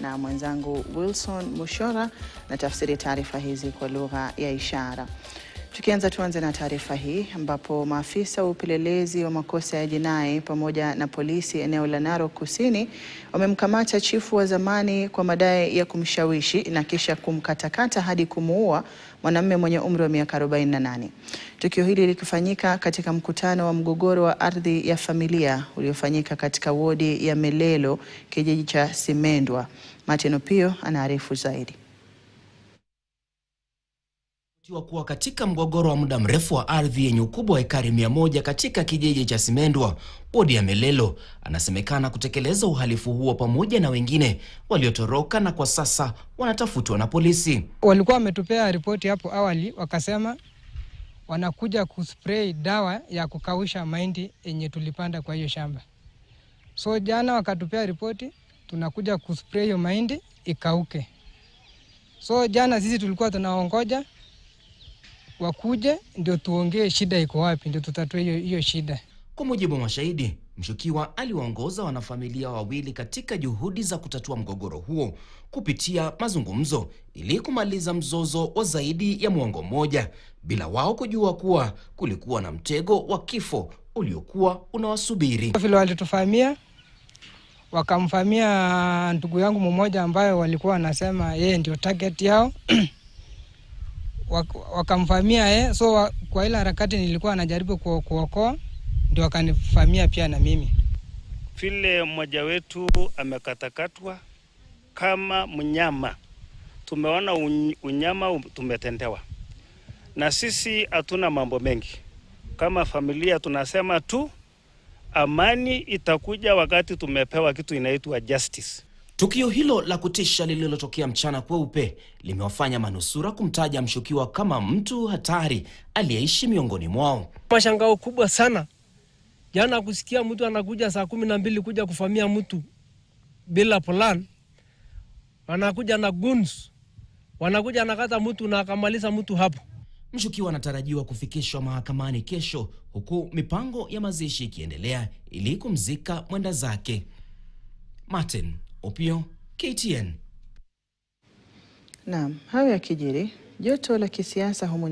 na mwenzangu Wilson Mushora na tafsiri taarifa hizi kwa lugha ya ishara. Tuanze na taarifa hii ambapo maafisa wa upelelezi wa makosa ya jinai pamoja na polisi eneo la Narok Kusini wamemkamata chifu wa zamani kwa madai ya kumshawishi na kisha kumkatakata hadi kumuua mwanamume mwenye umri wa miaka 48. Tukio hili likifanyika katika mkutano wa mgogoro wa ardhi ya familia uliofanyika katika wodi ya Melelo, kijiji cha Simendwa. Martin Opio anaarifu zaidi. Kuwa katika mgogoro wa muda mrefu wa ardhi yenye ukubwa wa ekari 100 katika kijiji cha Simendwa, wodi ya Melelo, anasemekana kutekeleza uhalifu huo pamoja na wengine waliotoroka na kwa sasa wanatafutwa na polisi. Walikuwa wametupea ripoti hapo awali, wakasema wanakuja kuspray dawa ya kukausha mahindi yenye tulipanda kwa hiyo shamba. So jana wakatupea ripoti, tunakuja kuspray hiyo mahindi ikauke. So jana sisi tulikuwa tunaongoja wakuje ndio tuongee shida iko wapi, ndio tutatue hiyo shida. Kwa mujibu wa mashahidi, mshukiwa aliwaongoza wanafamilia wawili katika juhudi za kutatua mgogoro huo kupitia mazungumzo ili kumaliza mzozo wa zaidi ya muongo mmoja, bila wao kujua kuwa kulikuwa na mtego wa kifo uliokuwa unawasubiri. Vile walitufahamia, wakamfahamia ndugu yangu mmoja ambaye walikuwa wanasema yeye ndio target yao. Wakamfahamia so kwa ile harakati nilikuwa najaribu kuokoa, ndio wakanifahamia pia na mimi. Vile mmoja wetu amekatakatwa kama mnyama, tumeona unyama tumetendewa, na sisi hatuna mambo mengi. Kama familia tunasema tu amani itakuja wakati tumepewa kitu inaitwa justice. Tukio hilo la kutisha lililotokea mchana kweupe limewafanya manusura kumtaja mshukiwa kama mtu hatari aliyeishi miongoni mwao. Mashangao kubwa sana jana kusikia mtu anakuja saa 12 kuja kufamia mtu bila plan. Wanakuja na guns, wanakuja nakata mtu na akamaliza mtu hapo. Mshukiwa anatarajiwa kufikishwa mahakamani kesho, huku mipango ya mazishi ikiendelea ili kumzika mwenda zake. Martin Opio, KTN. Naam, hayo yakijiri, joto la kisiasa humu